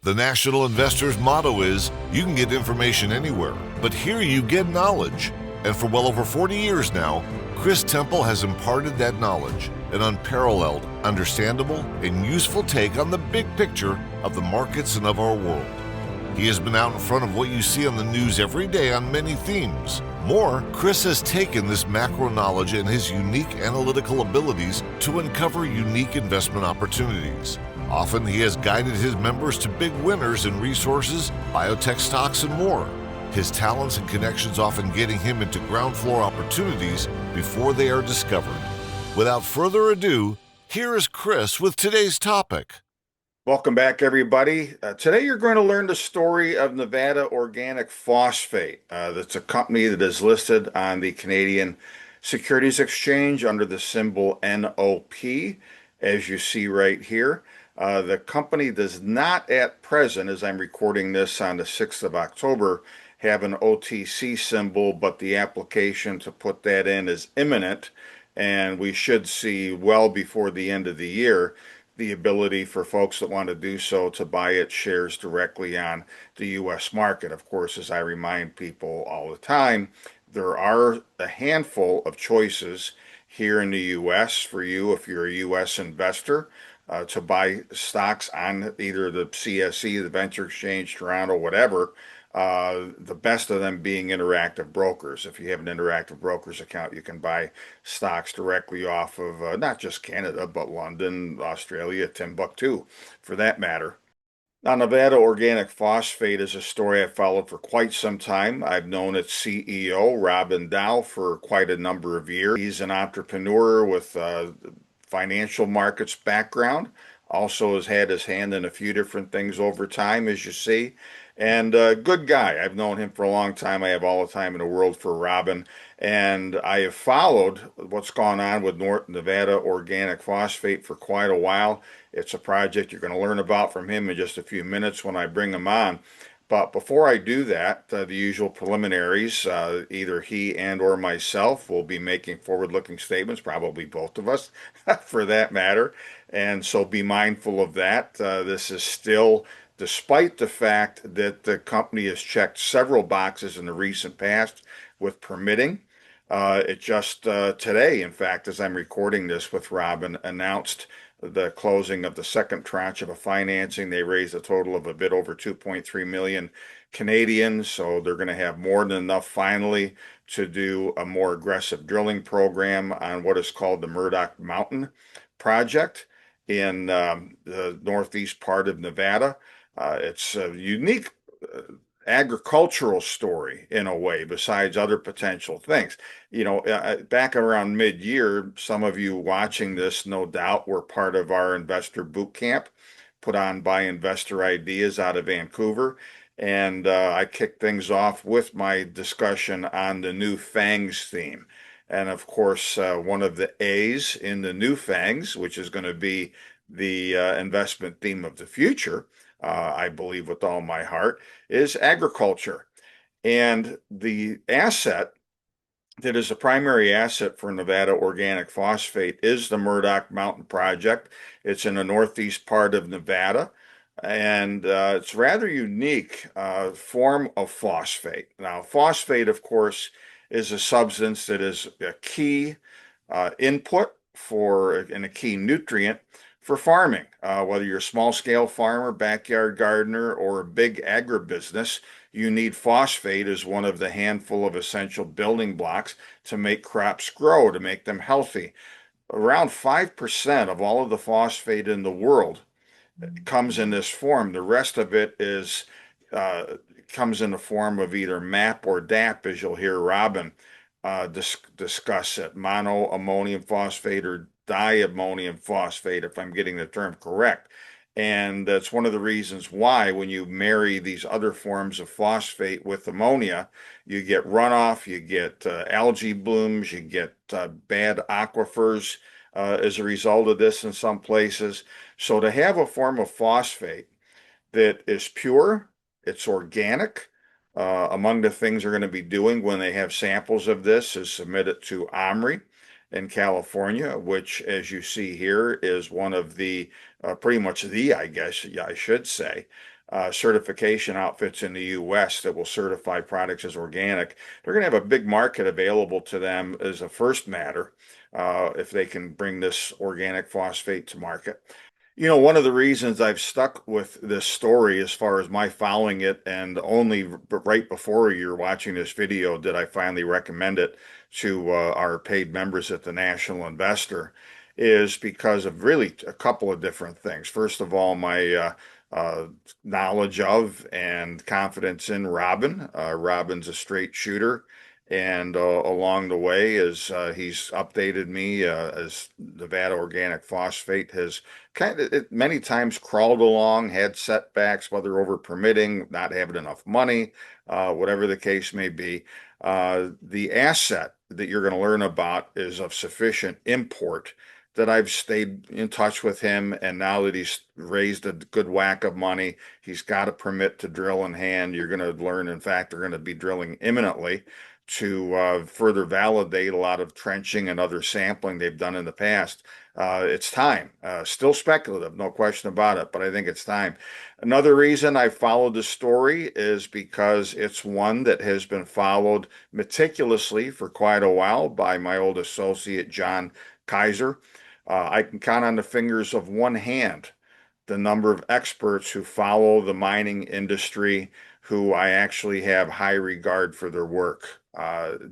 The National Investor's motto is, you can get information anywhere, but here you get knowledge. And for well over 40 years now, Chris Temple has imparted that knowledge, an unparalleled, understandable, and useful take on the big picture of the markets and of our world. He has been out in front of what you see on the news every day on many themes. More, Chris has taken this macro knowledge and his unique analytical abilities to uncover unique investment opportunities. Often he has guided his members to big winners in resources, biotech stocks, and more. His talents and connections often getting him into ground floor opportunities before they are discovered. Without further ado, here is Chris with today's topic. Welcome back, everybody. Today you're going to learn the story of Nevada Organic Phosphate. That's a company that is listed on the Canadian Securities Exchange under the symbol NOP, as you see right here. The company does not at present, as I'm recording this on the 6th of October, have an OTC symbol, but the application to put that in is imminent, and we should see well before the end of the year the ability for folks that want to do so to buy its shares directly on the U.S. market. Of course, as I remind people all the time, there are a handful of choices here in the U.S. for you if you're a U.S. investor to buy stocks on either the CSE, the Venture Exchange, Toronto, whatever. The best of them being Interactive Brokers. If you have an Interactive Brokers account, you can buy stocks directly off of not just Canada, but London, Australia, Timbuktu, for that matter. Now, Nevada Organic Phosphate is a story I've followed for quite some time. I've known its CEO, Robin Dow, for quite a number of years. He's an entrepreneur with financial markets background. Also has had his hand in a few different things over time, as you see. And good guy. I've known him for a long time. I have all the time in the world for Robin. And I have followed what's gone on with Nevada Organic Phosphate for quite a while. It's a project you're going to learn about from him in just a few minutes when I bring him on. But before I do that, the usual preliminaries, either he and or myself will be making forward-looking statements, probably both of us for that matter. And so be mindful of that. This is still, despite the fact that the company has checked several boxes in the recent past with permitting. It just today, in fact, as I'm recording this with Robin, announced the closing of the second tranche of a financing. They raised a total of a bit over 2.3 million Canadian, so they're going to have more than enough finally to do a more aggressive drilling program on what is called the Murdoch Mountain project in the northeast part of Nevada. It's a unique agricultural story in a way, besides other potential things. You know, back around mid-year, some of you watching this, no doubt, were part of our investor boot camp put on by Investor Ideas out of Vancouver. And I kicked things off with my discussion on the new FANGs theme. And of course, one of the A's in the new FANGs, which is going to be the investment theme of the future, I believe with all my heart, is agriculture. And the asset that is the primary asset for Nevada Organic Phosphate is the Murdoch Mountain Project. It's in the northeast part of Nevada, and it's a rather unique form of phosphate. Now, phosphate, of course, is a substance that is a key input for and a key nutrient for farming. Whether you're a small-scale farmer, backyard gardener, or a big agribusiness, you need phosphate as one of the handful of essential building blocks to make crops grow, to make them healthy. Around 5% of all of the phosphate in the world comes in this form. The rest of it is comes in the form of either MAP or DAP, as you'll hear Robin discuss it, monoammonium phosphate or diammonium phosphate, if I'm getting the term correct. And that's one of the reasons why when you marry these other forms of phosphate with ammonia, you get runoff, you get algae blooms, you get bad aquifers as a result of this in some places. So to have a form of phosphate that is pure, it's organic. Among the things they're going to be doing when they have samples of this is submit it to OMRI in California, which, as you see here, is one of the pretty much the, I guess I should say, certification outfits in the U.S. that will certify products as organic. They're going to have a big market available to them as a first matter if they can bring this organic phosphate to market. You know, one of the reasons I've stuck with this story as far as my following it, and only right before you're watching this video did I finally recommend it to our paid members at the National Investor, is because of really a couple of different things. First of all, my uh, knowledge of and confidence in Robin. Robin's a straight shooter. And along the way, as he's updated me, as Nevada Organic Phosphate has kind of many times crawled along, had setbacks, whether over permitting, not having enough money, whatever the case may be. The asset that you're going to learn about is of sufficient import that I've stayed in touch with him. And now that he's raised a good whack of money, he's got a permit to drill in hand. You're going to learn, in fact, they're going to be drilling imminently to further validate a lot of trenching and other sampling they've done in the past. It's time. Still speculative, no question about it, but I think it's time. Another reason I followed the story is because it's one that has been followed meticulously for quite a while by my old associate, John Kaiser. I can count on the fingers of one hand the number of experts who follow the mining industry who I actually have high regard for their work.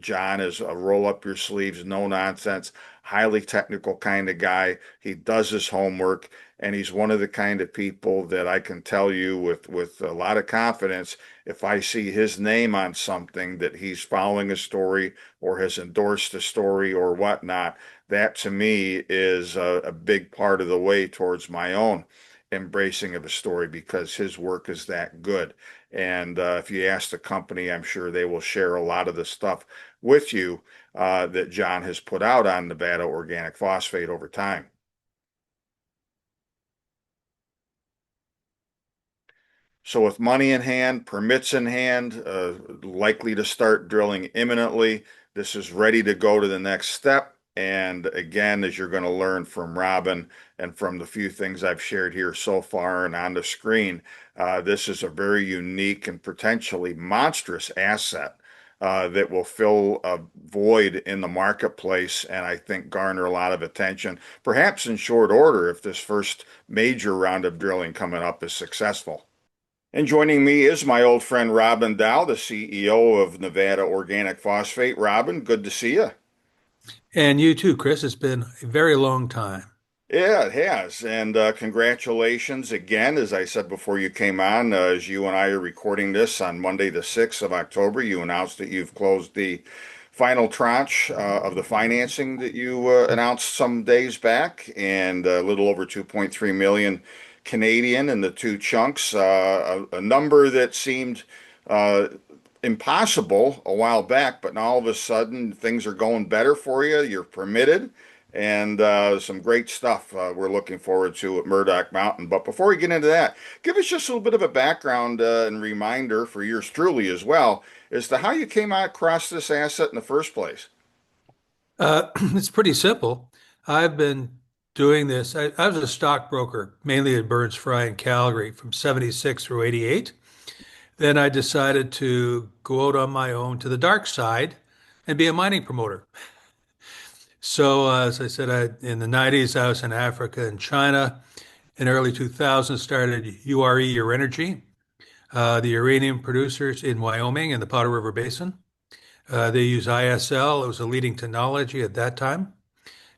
John is a roll up your sleeves, no nonsense, highly technical kind of guy. He does his homework, and he's one of the kind of people that I can tell you with a lot of confidence, if I see his name on something that he's following a story or has endorsed a story or whatnot, that to me is a big part of the way towards my own embracing of a story because his work is that good. And if you ask the company, I'm sure they will share a lot of the stuff with you that John has put out on Nevada Organic Phosphate over time. So with money in hand, permits in hand, likely to start drilling imminently, this is ready to go to the next step. And again, as you're going to learn from Robin and from the few things I've shared here so far and on the screen, this is a very unique and potentially monstrous asset that will fill a void in the marketplace and I think garner a lot of attention, perhaps in short order if this first major round of drilling coming up is successful. And joining me is my old friend Robin Dow, the CEO of Nevada Organic Phosphate. Robin, good to see you. And you too, Chris. It's been a very long time. Yeah, it has. And congratulations again, as I said before you came on, as you and I are recording this on Monday, the 6th of October, you announced that you've closed the final tranche of the financing that you announced some days back, and a little over 2.3 million Canadian in the two chunks, a number that seemed uh, impossible a while back, but now all of a sudden things are going better for you. You're permitted, and some great stuff we're looking forward to at Murdoch Mountain. But before we get into that, give us just a little bit of a background and reminder for yours truly as well as to how you came across this asset in the first place. It's pretty simple. I've been doing this. I was a stockbroker, mainly at Burns Fry in Calgary from 76 through 88. Then I decided to go out on my own to the dark side and be a mining promoter. So, as I said, in the 90s, I was in Africa and China. In early 2000s, started URE, Energy, the uranium producers in Wyoming in the Powder River Basin. They use ISL. It was a leading technology at that time.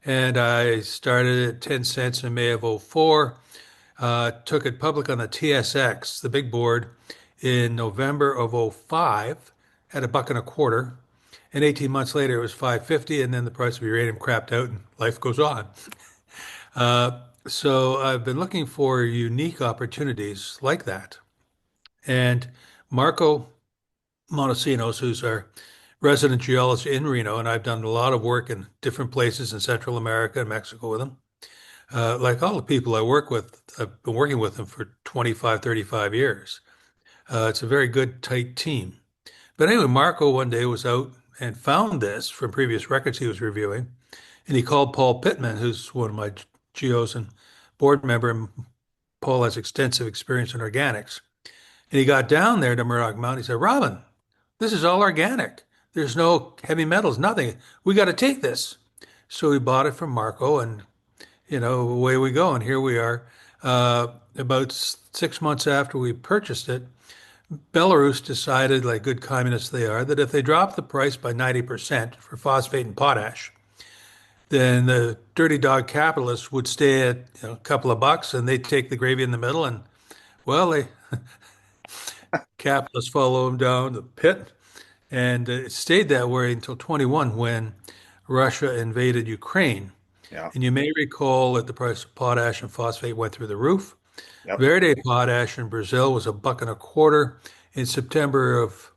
And I started at 10 cents in May of '04, took it public on the TSX, the big board, in November of '05 at a buck and a quarter. And 18 months later, it was 5.50, and then the price of uranium crapped out, and life goes on. So I've been looking for unique opportunities like that. And Marco Montesinos, who's our resident geologist in Reno, and I've done a lot of work in different places in Central America and Mexico with him. Like all the people I work with, I've been working with them for 25, 35 years. It's a very good, tight team. But anyway, Marco one day was out and found this from previous records he was reviewing, and he called Paul Pittman, who's one of my geos and board member, and Paul has extensive experience in organics. And he got down there to Murdoch Mountain. He said, Robin, this is all organic. There's no heavy metals, nothing. We got to take this. So we bought it from Marco, and away we go. And here we are. About 6 months after we purchased it, Belarus decided, like good communists they are, that if they drop the price by 90% for phosphate and potash, then the dirty dog capitalists would stay at a couple of bucks, and they'd take the gravy in the middle. And well, they capitalists follow them down the pit, and it stayed that way until 21 when Russia invaded Ukraine. Yeah. And you may recall that the price of potash and phosphate went through the roof. Yep. Verde potash in Brazil was a buck and a quarter in September of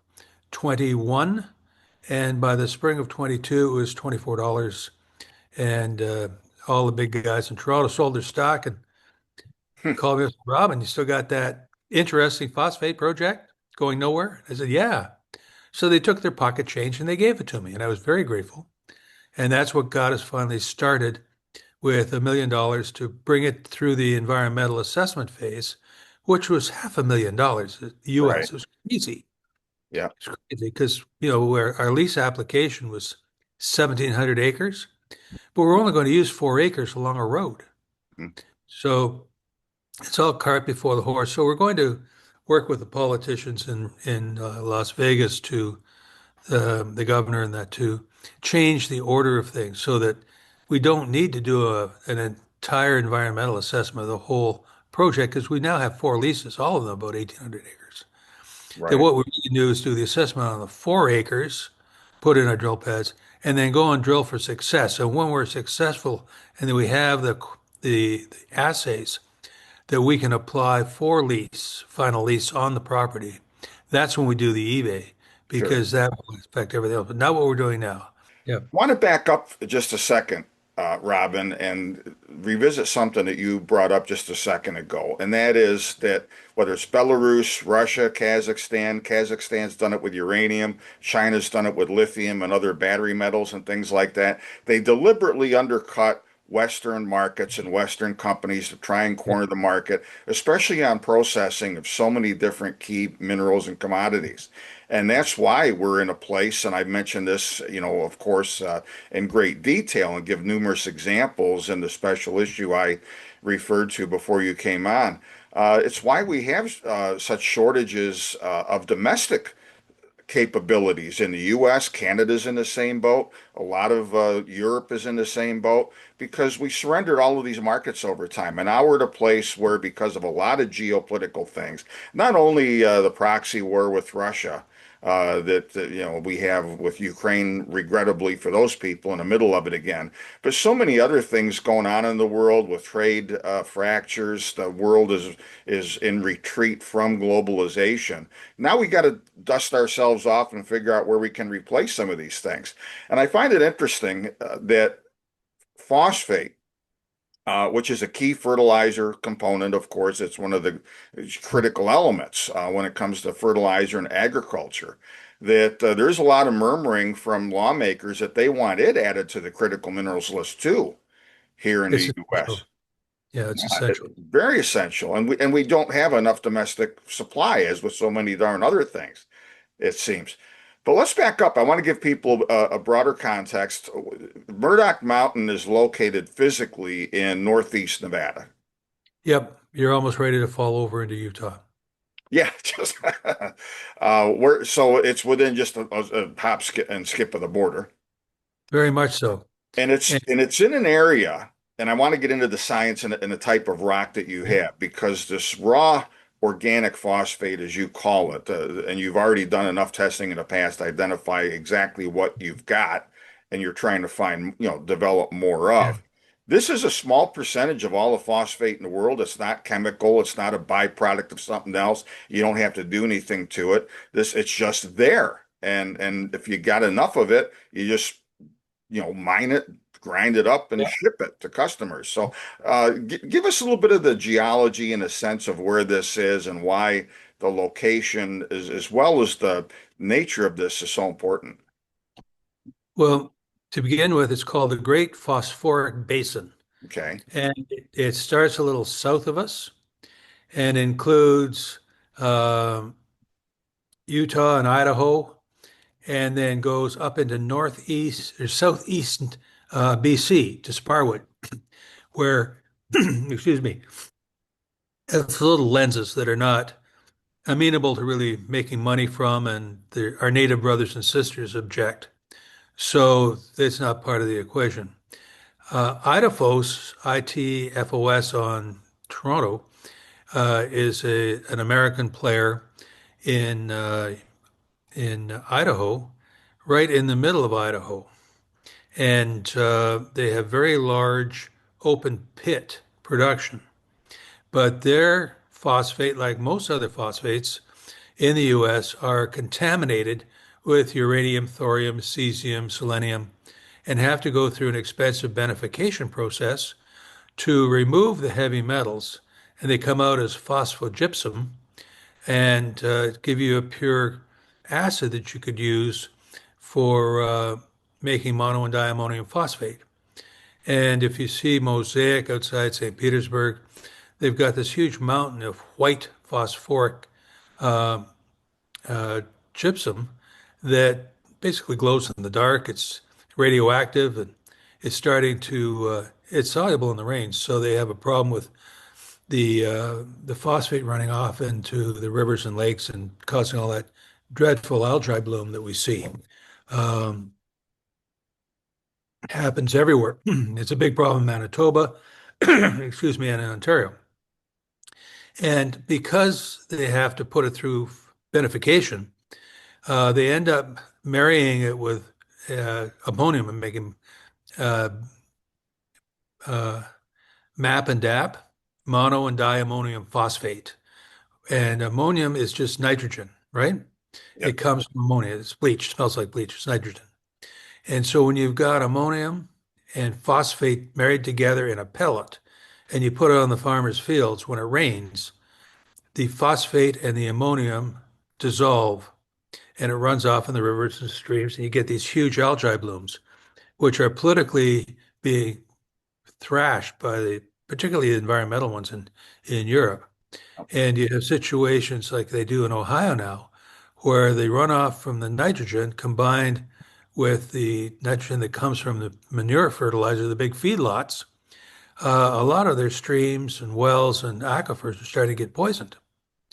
21, and by the spring of 22, it was $24. And all the big guys in Toronto sold their stock and called me, Robin, you still got that interesting phosphate project going nowhere? I said, yeah. So they took their pocket change and they gave it to me, and I was very grateful. And that's what got us finally started with $1 million to bring it through the environmental assessment phase, which was $500,000 Right. US. It was crazy. Yeah. It's crazy because, where our lease application was 1,700 acres, but we're only going to use 4 acres along a road. Mhm. So it's all cart before the horse. So we're going to work with the politicians in Las Vegas to the governor and that to change the order of things so that we don't need to do an entire environmental assessment of the whole project because we now have 4 leases, all of them about 1,800 acres. Then Right. what we need to do is do the assessment on the 4 acres, put in our drill pads, and then go and drill for success. So when we're successful and then we have the assays that we can apply for final lease on the property, that's when we do the eBay Sure. because that will affect everything else. But not what we're doing now. Yeah. Want to back up just a second, Robin, and revisit something that you brought up just a second ago, and that is that whether it's Belarus, Russia, Kazakhstan, Kazakhstan's done it with uranium, China's done it with lithium and other battery metals and things like that. They deliberately undercut Western markets and Western companies to try and corner the market, especially on processing of so many different key minerals and commodities. And that's why we're in a place, and I've mentioned this, of course, in great detail and give numerous examples in the special issue I referred to before you came on. It's why we have such shortages of domestic capabilities in the US. Canada's in the same boat. A lot of Europe is in the same boat because we surrendered all of these markets over time. And now we're at a place where, because of a lot of geopolitical things, not only the proxy war with Russia, that we have with Ukraine, regrettably for those people in the middle of it again, but so many other things going on in the world with trade fractures. The world is in retreat from globalization. Now we got to dust ourselves off and figure out where we can replace some of these things. And I find it interesting that phosphate, which is a key fertilizer component, of course, it's one of the critical elements when it comes to fertilizer and agriculture. That there's a lot of murmuring from lawmakers that they want it added to the critical minerals list too here in It's the U.S. essential. Yeah, it's Yeah, essential. very essential, and we don't have enough domestic supply, as with so many darn other things, it seems. But let's back up. I want to give people a broader context. Murdoch Mountain is located physically in northeast Nevada. Yep. You're almost ready to fall over into Utah. Yeah, just so it's within just a hop, skip of the border. Very much so. And it's And and it's in an area, and I want to get into the science and the type of rock that you yeah, have because this raw organic phosphate, as you call it, and you've already done enough testing in the past to identify exactly what you've got, and you're trying to find, develop more yeah. of. This is a small percentage of all the phosphate in the world. It's not chemical. It's not a byproduct of something else. You don't have to do anything to it. It's just there. And if you got enough of it, you just mine it, grind it up, and Yeah. ship it to customers. So, give us a little bit of the geology and a sense of where this is and why the location is, as well as the nature of this, is so important. Well, to begin with, it's called the Great Phosphoric Basin. Okay. And it starts a little south of us and includes um, Utah and Idaho, and then goes up into northeast or southeast BC to Sparwood, where, excuse me, it's little lenses that are not amenable to really making money from, and our native brothers and sisters object. So it's not part of the equation. ITFOS, ITFOS on Toronto, is an American player in Idaho, right in the middle of Idaho, and they have very large open pit production. But their phosphate, like most other phosphates in the U.S., are contaminated with uranium, thorium, cesium, selenium, and have to go through an expensive beneficiation process to remove the heavy metals. And they come out as phosphogypsum and give you a pure acid that you could use for making mono and diammonium phosphate. And if you see Mosaic outside St. Petersburg, they've got this huge mountain of white phosphoric uh, gypsum that basically glows in the dark. It's radioactive and it's soluble in the rain. So they have a problem with the phosphate running off into the rivers and lakes and causing all that dreadful algae bloom that we see. Um, Happens everywhere. It's a big problem in Manitoba, excuse me, and in Ontario. And because they have to put it through beneficiation, they end up marrying it with ammonium and making uh, uh, MAP and DAP, mono and diammonium phosphate. And ammonium is just nitrogen, right? Yep. It comes from ammonia. It's bleach, smells like bleach, it's nitrogen. And so when you've got ammonium and phosphate married together in a pellet, and you put it on the farmer's fields, when it rains, the phosphate and the ammonium dissolve and it runs off in the rivers and streams, and you get these huge algae blooms, which are politically being thrashed by particularly the environmental ones in Europe. And you have situations like they do in Ohio now, where the runoff from the nitrogen combined with the nitrogen that comes from the manure fertilizer, the big feedlots, a lot of their streams and wells and aquifers are starting to get poisoned.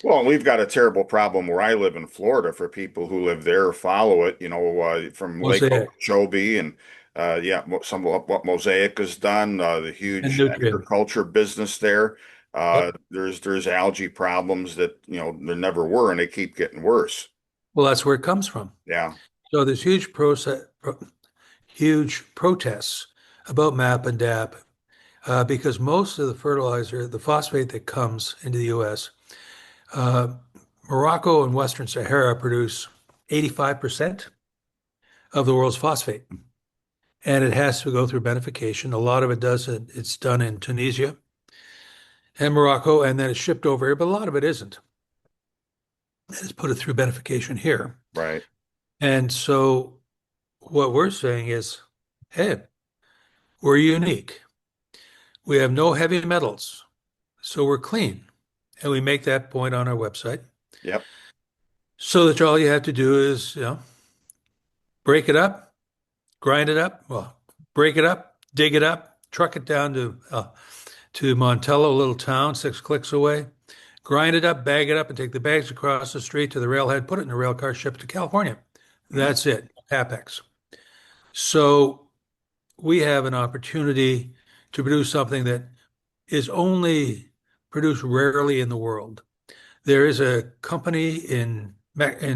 Well, we've got a terrible problem where I live in Florida for people who live there or follow it, from Lake Mosaic Okeechobee and yeah, some of what Mosaic has done, the and huge nutrient. agriculture business there. Yep. There's algae problems that, there never were and they keep getting worse. Well, that's where it comes from. Yeah. So there's huge protests about MAP and DAP because most of the fertilizer, the phosphate that comes into the U.S., uh, Morocco and Western Sahara produce 85% of the world's phosphate, and it has to go through beneficiation. A lot of it does it. It's done in Tunisia and Morocco, and then it's shipped over here, but a lot of it isn't. It's put it through beneficiation here. Right. And so what we're saying is, hey, we're unique. We have no heavy metals, so we're clean. And we make that point on our website Yep. so that all you have to do is, break it up, grind it up, well, break it up, dig it up, truck it down to Montello, a little town 6 clicks away, grind it up, bag it up, and take the bags across the street to the railhead, put it in a rail car, ship it to California. Mhm. That's it, CapEx. So we have an opportunity to produce something that is only produced rarely in the world. There is a company in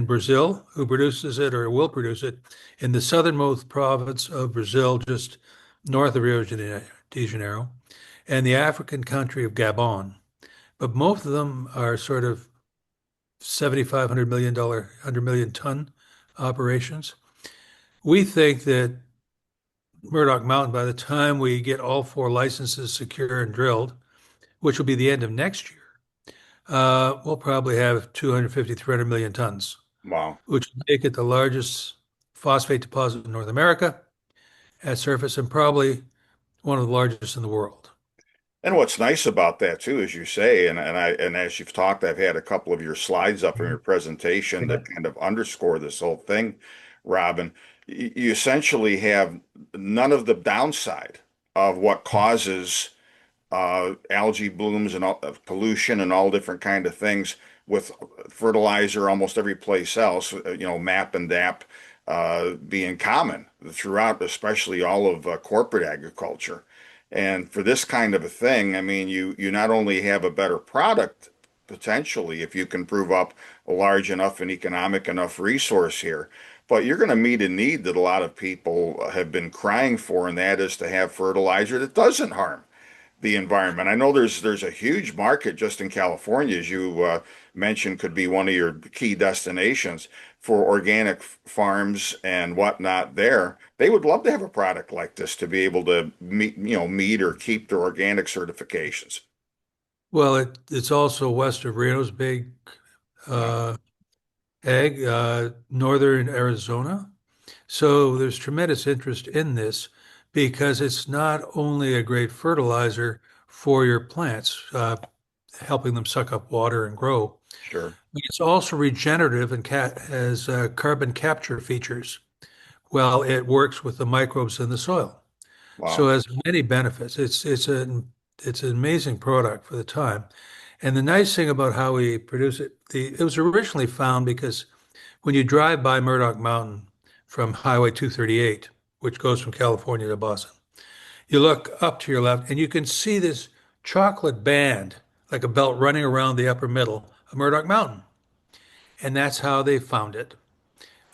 Brazil who produces it or will produce it in the southernmost province of Brazil, just north of Rio de Janeiro, and the African country of Gabon. But most of them are sort of $7,500 million, 100 million ton operations. We think that Murdoch Mountain, by the time we get all 4 licenses secure and drilled, which will be the end of next year, we'll probably have 250, 300 million tons, Wow. which will make it the largest phosphate deposit in North America at surface and probably one of the largest in the world. And what's nice about that too, as you say, and as you've talked, I've had a couple of your slides up in your presentation Yeah. that kind of underscore this whole thing, Robin. You essentially have none of the downside of what causes algae blooms and pollution and all different kind of things with fertilizer almost every place else, MAP and DAP being common throughout, especially all of corporate agriculture. And for this kind of a thing, I mean, you not only have a better product potentially if you can prove up a large enough and economic enough resource here, but you're going to meet a need that a lot of people have been crying for, and that is to have fertilizer that doesn't harm the environment. I know there's a huge market just in California, as you mentioned, could be one of your key destinations for organic farms and whatnot there. They would love to have a product like this to be able to meet or keep their organic certifications. Well, it's also west of Reno's big Yeah, uh, ag, northern Arizona. So there's tremendous interest in this because it's not only a great fertilizer for your plants, helping them suck up water and grow, sure. but it's also regenerative and has carbon capture features. Well, it works with the microbes in the soil. So Wow. it has many benefits. It's an amazing product for the time. And the nice thing about how we produce it, it was originally found because when you drive by Murdoch Mountain from Highway 238, which goes from California to Boston, you look up to your left and you can see this chocolate band, like a belt running around the upper middle of Murdoch Mountain. And that's how they found it.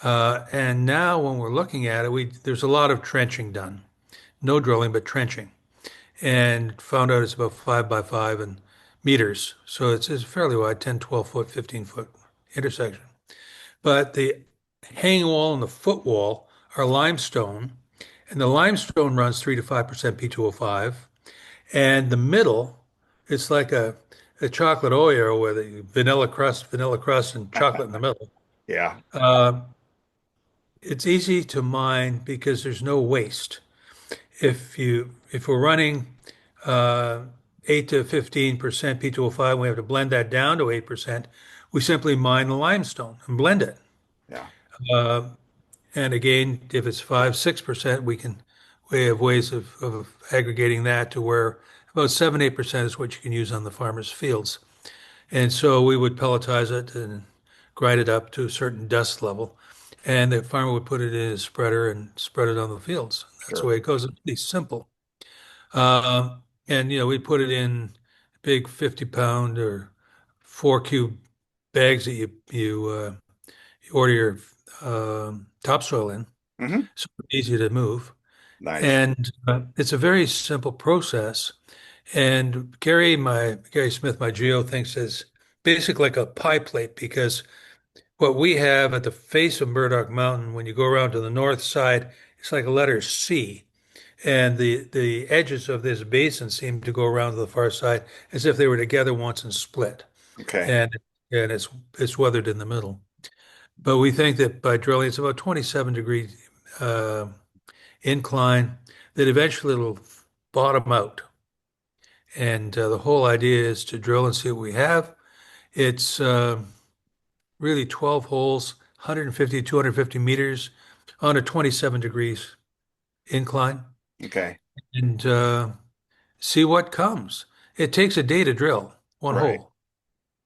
And now when we're looking at it, there's a lot of trenching done. No drilling, but trenching. And found out it's about 5 by 5 and meters. So it's fairly wide, 10, 12 foot, 15 foot intersection. But the hanging wall and the footwall are limestone, and the limestone runs 3 to 5% P2O5. And the middle, it's like a chocolate Oreo with a vanilla crust, and chocolate in the middle. Yeah. Uh, it's easy to mine because there's no waste. If we're running 8 to 15% P2O5, we have to blend that down to 8%. We simply mine the limestone and blend it. Yeah. Uh, And again, if it's 5, 6%, we have ways of aggregating that to where about 7, 8% is what you can use on the farmer's fields. And so we would pelletize it and grind it up to a certain dust level. And the farmer would put it in his spreader and spread it on the fields. That's the Sure. way it goes. It's pretty simple. And we put it in big 50-pound or 4 cube bags that you order your topsoil in. Hmm. So easy to move. Nice. And it's a very simple process. And Gary Smith, my geo, thinks is basically like a pie plate because what we have at the face of Murdoch Mountain, when you go around to the north side, it's like a letter C. And the edges of this basin seem to go around to the far side as if they were together once and split. Okay. And and it's weathered in the middle. But we think that by drilling, it's about 27-degree uh, incline, that eventually it'll bottom out. And the whole idea is to drill and see what we have. It's really 12 holes, 150, 250 meters on a 27 degrees incline, Okay. and see what comes. It takes a day to drill one Right. hole.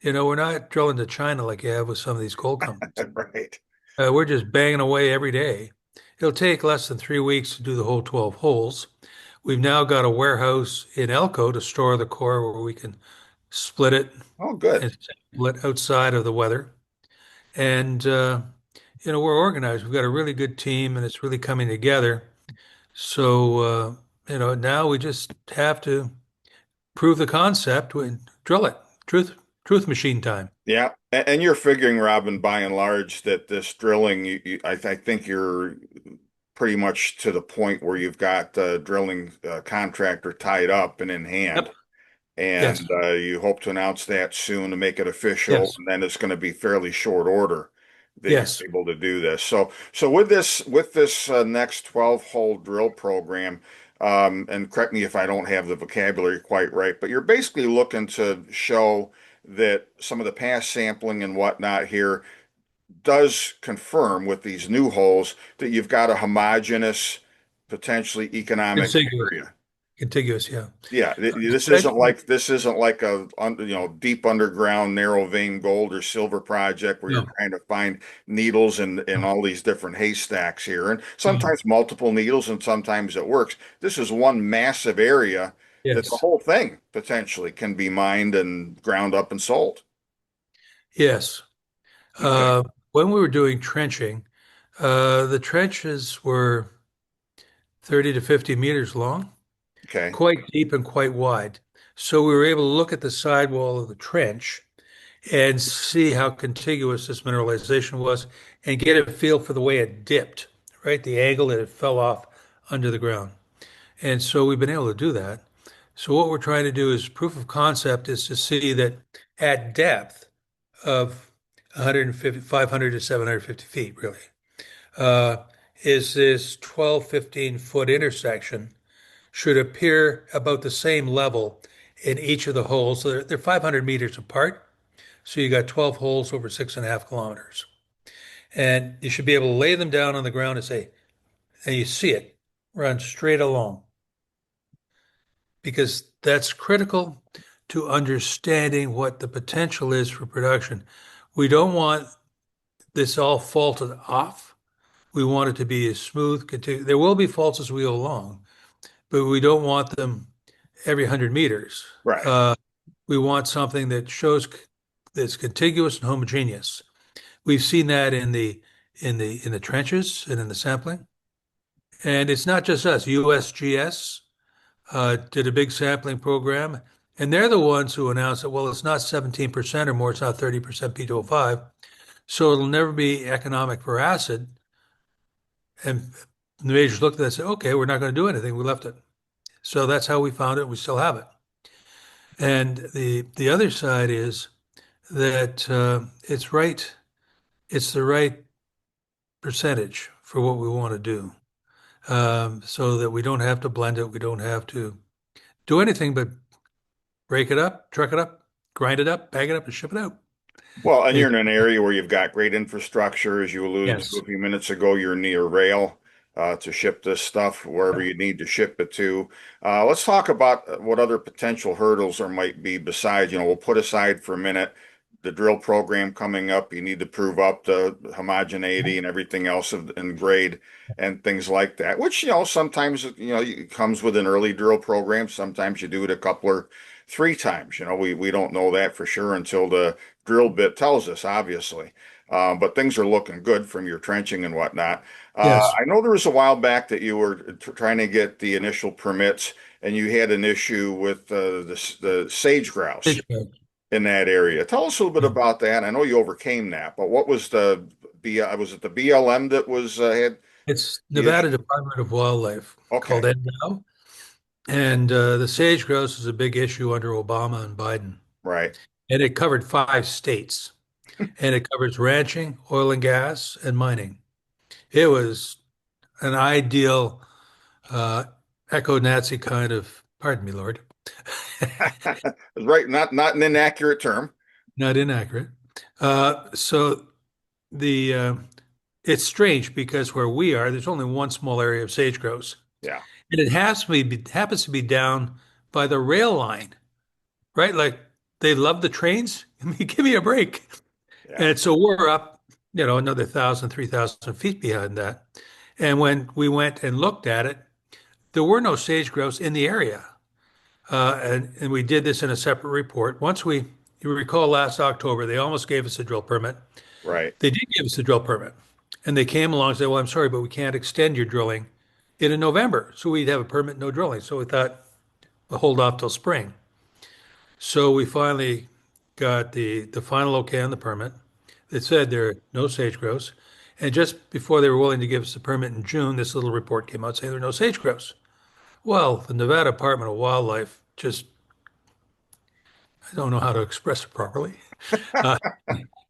We're not drilling to China like you have with some of these coal companies. Right. We're just banging away every day. It'll take less than 3 weeks to do the whole 12 holes. We've now got a warehouse in Elko to store the core where we can split it Oh, good. and sample it outside of the weather. And, we're organized. We've got a really good team and it's really coming together. So, now we just have to prove the concept and drill it. Truth machine time. Yeah, and you're figuring, Robin, by and large, that this drilling, I think you're pretty much to the point where you've got the drilling contractor tied up and in hand, Yep. Yes. and you hope to announce that soon to make it official, Yes. and then it's going to be fairly short order that you're Yes. able to do this. So with this next 12 hole drill program, and correct me if I don't have the vocabulary quite right, but you're basically looking to show that some of the past sampling and whatnot here does confirm with these new holes that you've got a homogeneous, potentially economic Contiguous, area. contiguous, yeah. Yeah, Trenching, this isn't like a deep underground narrow vein gold or silver project where you're no, trying to find needles in no, all these different haystacks here, and no. sometimes multiple needles, and sometimes it works. This is one massive area that the Yes, whole thing potentially can be mined and ground up and sold. yes. Okay, Uh, when we were doing trenching, the trenches were 30 to 50 meters long, okay, quite deep and quite wide. So we were able to look at the sidewall of the trench and see how contiguous this mineralization was and get a feel for the way it dipped, right? The angle that it fell off under the ground. And so we've been able to do that. So what we're trying to do is proof of concept is to see that at depth of 150, 500 to 750 feet, really, uh, is this 12, 15-foot intersection should appear about the same level in each of the holes. So they're 500 meters apart. So you got 12 holes over 6.5 kilometers. And you should be able to lay them down on the ground and say, and you see it run straight along because that's critical to understanding what the potential is for production. We don't want this all faulted off. We want it to be as smooth. There will be faults as we go along, but we don't want them every 100 meters. right. Uh, we want something that shows that's contiguous and homogeneous. We've seen that in the trenches and in the sampling. And it's not just us. USGS did a big sampling program, and they're the ones who announced that, well, it's not 17% or more, it's not 30% P2O5, so it'll never be economic for acid. And the majors looked at that and said, okay, we're not going to do anything. We left it. So that's how we found it. We still have it. And the other side is that it's the right percentage for what we want to do. So that we don't have to blend it. We don't have to do anything but break it up, truck it up, grind it up, bag it up, and ship it out. Well, and you're It- in an area where you've got great infrastructure, as you alluded to yes. a few minutes ago. You're near rail to ship this stuff wherever you need to ship it to. Let's talk about what other potential hurdles there might be besides, we'll put aside for a minute the drill program coming up. You need to prove up the homogeneity and everything else in grade and things like that, which, sometimes, it comes with an early drill program. Sometimes you do it a couple or three times. We don't know that for sure until the drill bit tells us, obviously. But things are looking good from your trenching and whatnot. Yes. I know there was a while back that you were trying to get the initial permits, and you had an issue with the sage grouse in that area. Tell us a little bit about that. I know you overcame that, but what was was it the BLM that was had It's the issue? Nevada Department of Wildlife called Okay, NDOW. And the sage grouse is a big issue under Obama and Biden. right. And it covered 5 states. And it covers ranching, oil and gas, and mining. It was an ideal eco-Nazi kind of, pardon me, Lord, Right, not an inaccurate term. not inaccurate. So the it's strange because where we are, there's only one small area of sage grouse, Yeah, and it happens to be down by the rail line, right? Like they love the trains. I mean, give me a break. yeah, And so we're up, another 1,000, 3,000 feet behind that. And when we went and looked at it, there were no sage grouse in the area. And we did this in a separate report. You recall last October, they almost gave us a drill permit. right. They did give us a drill permit. And they came along and said, well, I'm sorry, but we can't extend your drilling into November. So we'd have a permit, no drilling. So we thought, we'll hold off till spring. So we finally got the final okay on the permit. It said there are no sage grouse. And just before they were willing to give us the permit in June, this little report came out saying there are no sage grouse. Well, the Nevada Department of Wildlife just, I don't know how to express it properly, uh,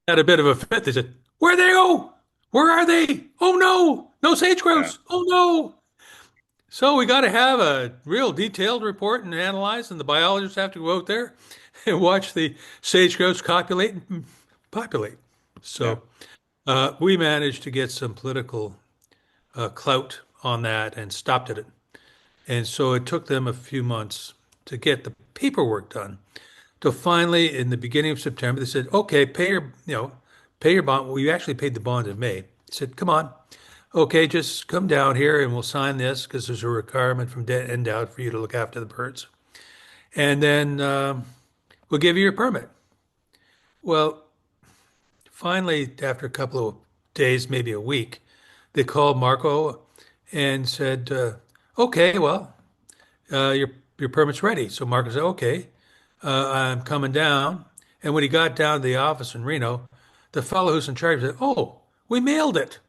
had a bit of a fit. They said, where'd they go? Where are they? Oh no, no sage Yeah. grouse. Oh no. So we got to have a real detailed report and analyze, and the biologists have to go out there and watch the sage-grouse copulate and populate. Yeah, So we managed to get some political clout on that and stopped it. And so it took them a few months to get the paperwork done. So finally, in the beginning of September, they said, "Okay, pay your bond." We actually paid the bond in May. They said, "Come on, okay, just come down here and we'll sign this because there's a requirement from NDOW for you to look after the birds, and then we'll give you your permit." Well, finally, after a couple of days, maybe a week, they called Marco and said, "Okay, well, your permit's ready." So Marco said, "Okay, I'm coming down." And when he got down to the office in Reno, the fellow who's in charge said, "Oh, we mailed it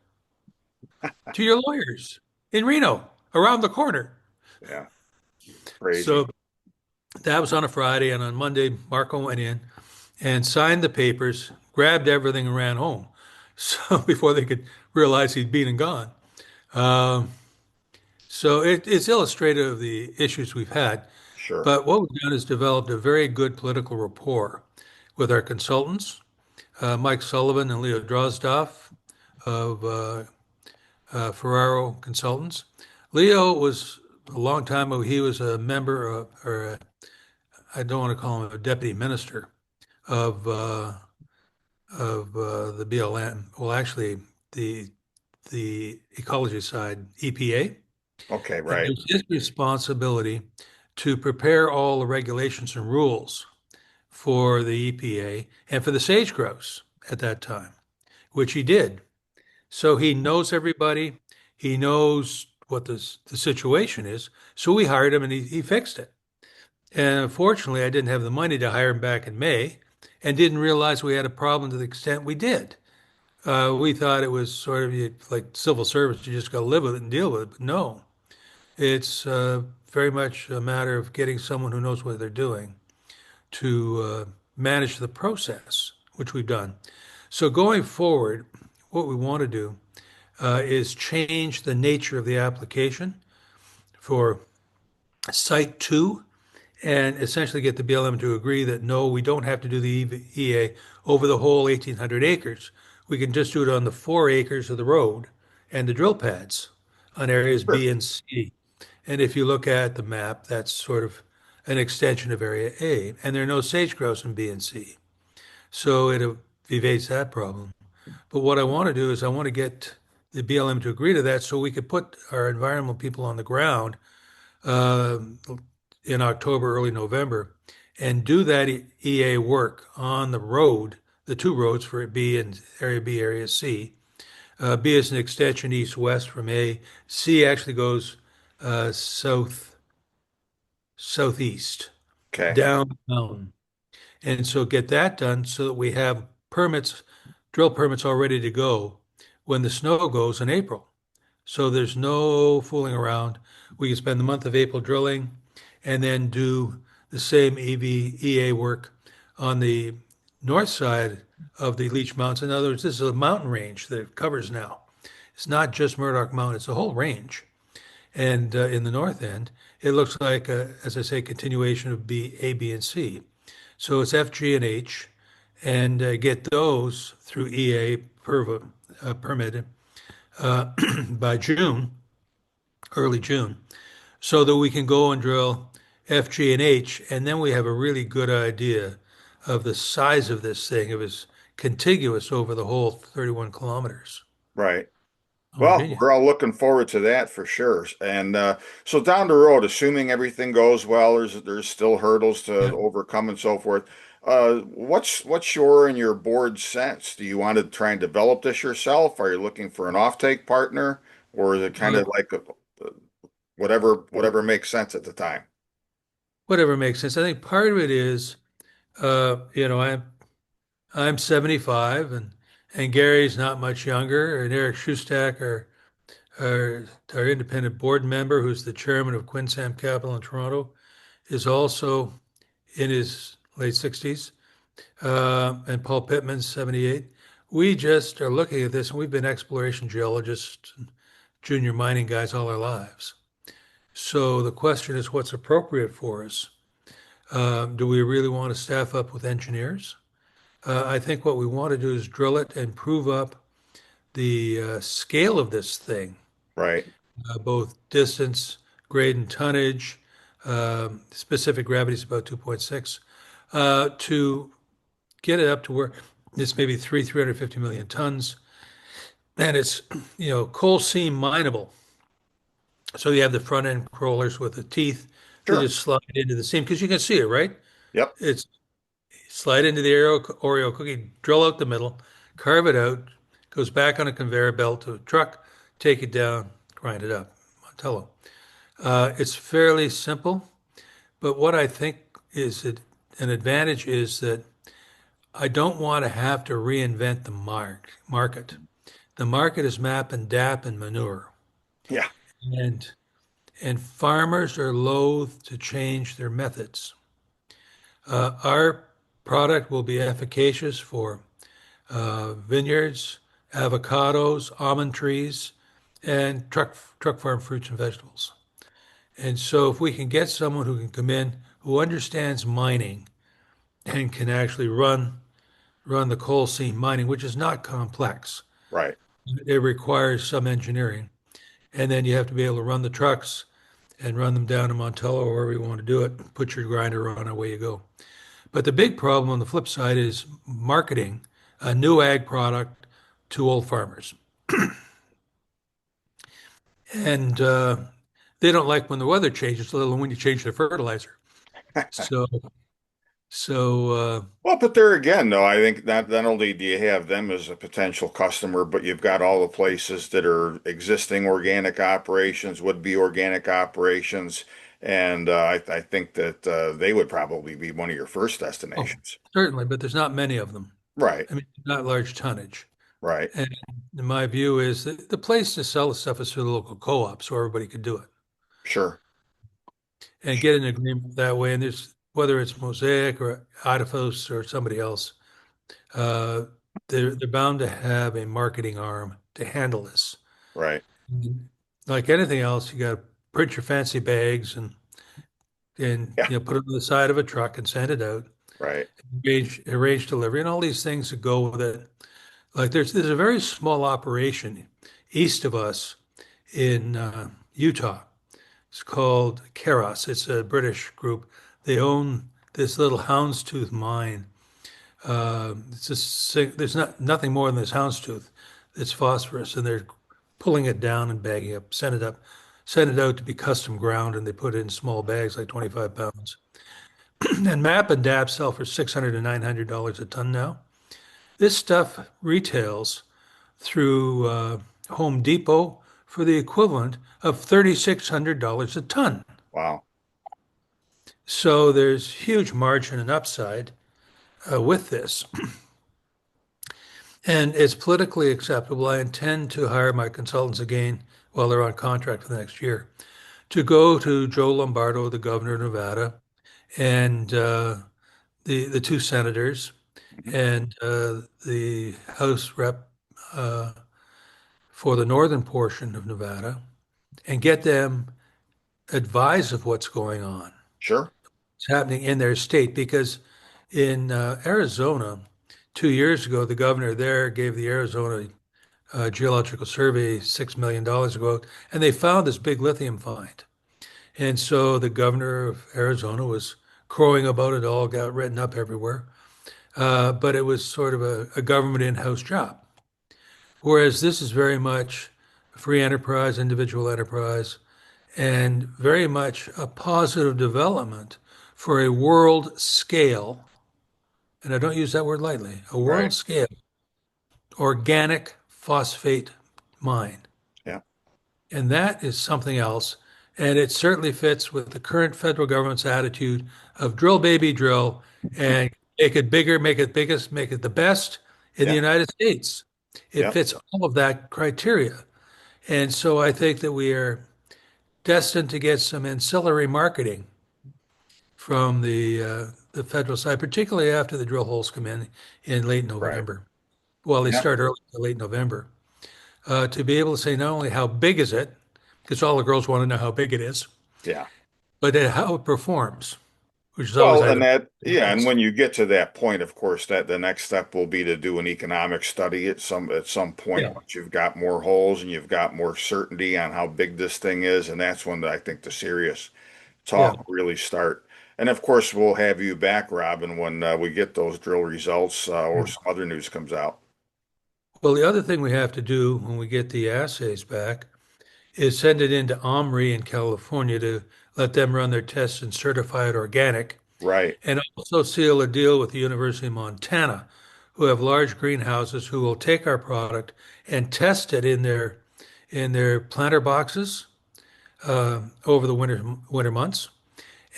to your lawyers in Reno, around the corner." yeah, crazy. So that was on a Friday, and on Monday, Marco went in and signed the papers, grabbed everything, and ran home. So before they could realize he'd been and gone. Um, so it's illustrative of the issues we've had. Sure. But what we've done is developed a very good political rapport with our consultants, Mike Sullivan and Leo Drozdoff of Ferraro Consultants. Leo was a long time ago, he was a member of, I don't want to call him a deputy minister of the BLM. Well, actually, the the ecology side, EPA, Okay, and it right. was his responsibility to prepare all the regulations and rules for the EPA and for the sage grouse at that time, which he did. So he knows everybody. He knows what the situation is. So we hired him and he fixed it. And unfortunately, I didn't have the money to hire him back in May and didn't realize we had a problem to the extent we did. We thought it was sort of like civil service. You just got to live with it and deal with it. But no, it's very much a matter of getting someone who knows what they're doing to manage the process, which we've done. So going forward, what we want to do is change the nature of the application for Site 2 and essentially get the BLM to agree that no, we don't have to do the EA over the whole 1,800 acres. We can just do it on the 4 acres of the road and the drill pads on areas Sure. B and C. And if you look at the map, that's sort of an extension of Area A, and there are no sage grouse in B and C. So it evades that problem. But what I want to do is I want to get the BLM to agree to that so we could put our environmental people on the ground uh, in October, early November, and do that EA work on the road, the two roads for B and Area B, Area C. B is an extension east-west from A. C actually goes south southeast Okay. down. And so get that done so that we have permits, drill permits all ready to go when the snow goes in April. So there's no fooling around. We can spend the month of April drilling and then do the same EA work on the north side of the Leech Mountains. In other words, this is a mountain range that it covers now. It's not just Murdoch Mountain, it's a whole range. And in the north end, it looks like, as I say, continuation of B, A, B, and C. So it's F, G, and H, and get those through EA permitted by June, early June, so that we can go and drill F, G, and H, and then we have a really good idea of the size of this thing. It was contiguous over the whole 31 kilometers Right. of Well, Virginia. we're all looking forward to that for sure. And so down the road, assuming everything goes well, there's still hurdles to Yeah. overcome and so forth. What's your and your board's sense? Do you want to try and develop this yourself? Are you looking for an offtake partner, or is it kind Uh, of like whatever makes sense at the time? Whatever makes sense. I think part of it is, I'm 75 and Gary's not much younger, and Eric Shustak, our independent board member, who's the chairman of Quinsam Capital in Toronto, is also in his late 60s, and Paul Pittman's 78. We just are looking at this, and we've been exploration geologists, and junior mining guys all our lives. So the question is, what's appropriate for us? Do we really want to staff up with engineers? I think what we want to do is drill it and prove up the scale of this thing, Right. both distance, grade, and tonnage. Specific gravity is about 2.6, to get it up to where it's maybe 350 million tons, and it's coal seam mineable. So you have the front end crawlers with the teeth that Sure. just slide into the seam because you can see it, right? Yep. It's slide into the Oreo cookie, drill out the middle, carve it out, goes back on a conveyor belt to a truck, take it down, grind it up. Montello. It's fairly simple, but what I think is an advantage is that I don't want to have to reinvent the market. The market is MAP and DAP and manure, Yeah. and farmers are loath to change their methods. Our product will be efficacious for vineyards, avocados, almond trees, and truck farm fruits and vegetables. And so, if we can get someone who can come in who understands mining and can actually run the coal seam mining, which is not complex, Right. it requires some engineering, and then you have to be able to run the trucks and run them down to Montello or wherever you want to do it. Put your grinder on, away you go. But the big problem on the flip side is marketing a new ag product to old farmers. And they don't like when the weather changes, let alone when you change the fertilizer. So, so Well, but there again, though, I think not only do you have them as a potential customer, but you've got all the places that are existing organic operations, would be organic operations, and I think that they would probably be one of your first oh, destinations. certainly, but there's not many of them. Right. I mean, not large tonnage. Right. And my view is that the place to sell the stuff is through the local co-op, so everybody can do it Sure. and get an agreement that way. And there's whether it's Mosaic or Adifos or somebody else, uh, they're bound to have a marketing arm to handle this. Right. And like anything else, you got to print your fancy bags and Yeah. put it on the side of a truck and send it out. Right. Arrange delivery and all these things that go with it. Like there's a very small operation east of us in Utah. It's called Keros. It's a British group. They own this little houndstooth mine. It's just there's nothing more than this houndstooth. It's phosphorus, and they're pulling it down and bagging up, send it out to be custom ground, and they put it in small bags like 25 pounds. And MAP and DAP sell for $600 to $900 a ton now. This stuff retails through Home Depot for the equivalent of $3,600 a ton. Wow. So there's huge margin and upside with this. And it's politically acceptable. I intend to hire my consultants again while they're on contract for the next year to go to Joe Lombardo, the governor of Nevada, and the two senators Mhm. and the House rep for the northern portion of Nevada and get them advised of what's going on, Sure. what's happening in their state. Because in Arizona, 2 years ago, the governor there gave the Arizona Geological Survey $6 million ago, and they found this big lithium find. And so the governor of Arizona was crowing about it, all got written up everywhere. But it was sort of a government in-house job. Whereas this is very much free enterprise, individual enterprise, and very much a positive development for a world scale, and I don't use that word lightly, a Right. world scale organic phosphate mine. Yeah. And that is something else. And it certainly fits with the current federal government's attitude of drill, baby, drill, and make it bigger, make it biggest, make it the best in the Yeah. United States. It Yeah. fits all of that criteria. And so I think that we are destined to get some ancillary marketing from the federal side, particularly after the drill holes come in late Right. November. Well, they Yeah. start early, late November, to be able to say not only how big is it, because all the girls want to know how big it is, Yeah. but then how it performs, which is always Well, and item. and when you get to that point, of course, that the next step will be to do an economic study at some point Yeah, once you've got more holes and you've got more certainty on how big this thing is, and that's when I think the serious yeah. talk will really start. And of course, we'll have you back, Robin, when we get those drill results or some other news comes out. Well, the other thing we have to do when we get the assays back is send it into Omri in California to let them run their tests and certify it organic, Right. and also seal a deal with the University of Montana, who have large greenhouses who will take our product and test it in their planter boxes over the winter months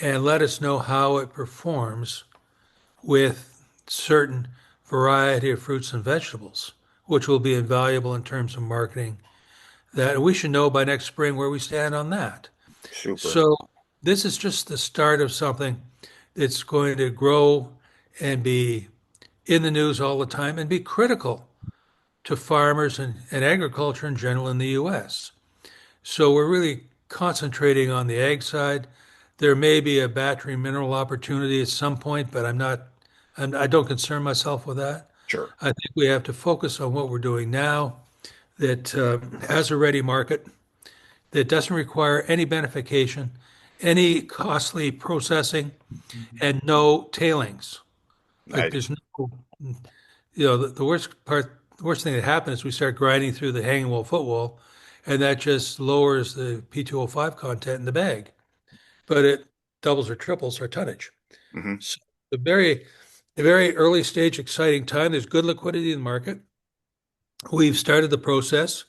and let us know how it performs with certain variety of fruits and vegetables, which will be invaluable in terms of marketing. That we should know by next spring where we stand on that. Super. So this is just the start of something that's going to grow and be in the news all the time and be critical to farmers and agriculture in general in the US. So we're really concentrating on the ag side. There may be a battery mineral opportunity at some point, but I don't concern myself with that. Sure. I think we have to focus on what we're doing now that has a ready market, that doesn't require any beneficiation, any costly processing, and no tailings. Like Nice. there's no, the worst thing that happens is we start grinding through the hanging wall footwall, and that just lowers the P2O5 content in the bag, but it doubles or triples our tonnage. Hmm. So a very early stage, exciting time. There's good liquidity in the market. We've started the process.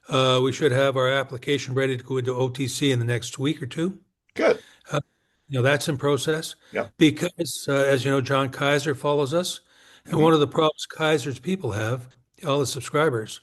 We should have our application ready to go into OTC in the next week or two. Good. Uh, that's in process Yep. because, as you know, John Kaiser follows us. And Hmm. one of the problems Kaiser's people have, all the subscribers,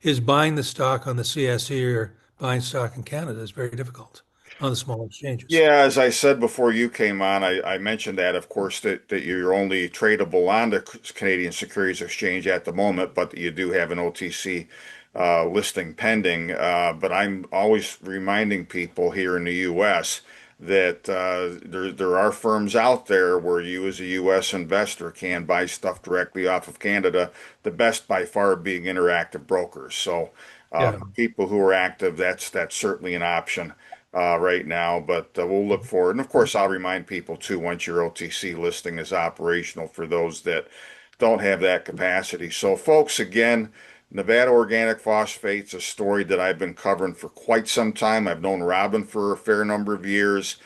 is buying the stock on the CSE or buying stock in Canada is very difficult on the small exchanges. Yeah, as I said before you came on, I mentioned that, of course, that you're only tradable on the Canadian Securities Exchange at the moment, but that you do have an OTC listing pending. But I'm always reminding people here in the U.S. that there are firms out there where you, as a U.S. investor, can buy stuff directly off of Canada. The best by far being Interactive Brokers. So Yeah. for people who are active, that's certainly an option right now, but we'll look forward. And of course, I'll remind people too, once your OTC listing is operational for those that don't have that capacity. So folks, again, Nevada Organic Phosphate's a story that I've been covering for quite some time. I've known Robin for a fair number of years.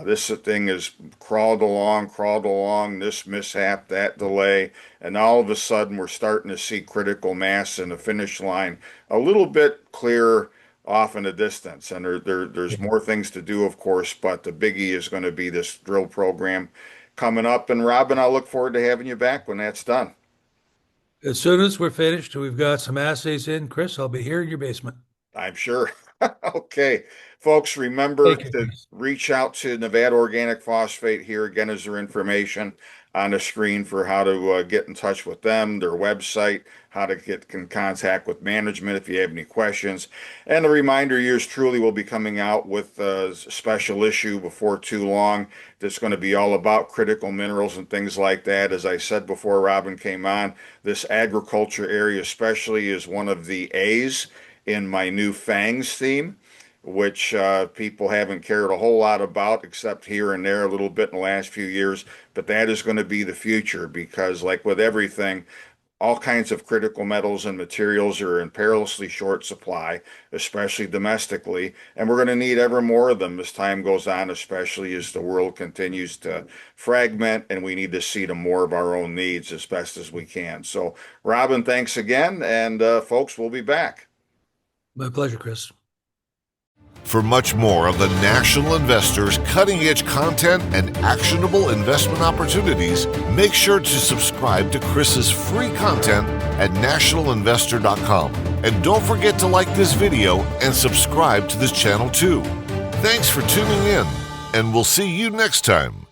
This thing has crawled along, this mishap, that delay, and all of a sudden we're starting to see critical mass in the finish line a little bit clearer off in the distance. And there's more things to do, of course, but the biggie is going to be this drill program coming up. And Robin, I look forward to having you back when that's done. As soon as we're finished, we've got some assays in. Chris, I'll be here in your basement. I'm sure. Okay, folks, remember Thank you, to Chris. reach out to Nevada Organic Phosphate. Here again is their information on the screen for how to get in touch with them, their website, how to get in contact with management if you have any questions. And a reminder, yours truly will be coming out with a special issue before too long that's going to be all about critical minerals and things like that. As I said before Robin came on, this agriculture area especially is one of the A's in my new Fangs theme, which people haven't cared a whole lot about, except here and there a little bit in the last few years. But that is going to be the future because, like with everything, all kinds of critical metals and materials are in perilously short supply, especially domestically, and we're going to need ever more of them as time goes on, especially as the world continues to fragment, and we need to see to more of our own needs as best as we can. So, Robin, thanks again, and folks, we'll be back. My pleasure, Chris. For much more of the National Investor's cutting-edge content and actionable investment opportunities, make sure to subscribe to Chris's free content at nationalinvestor.com. And don't forget to like this video and subscribe to this channel too. Thanks for tuning in, and we'll see you next time.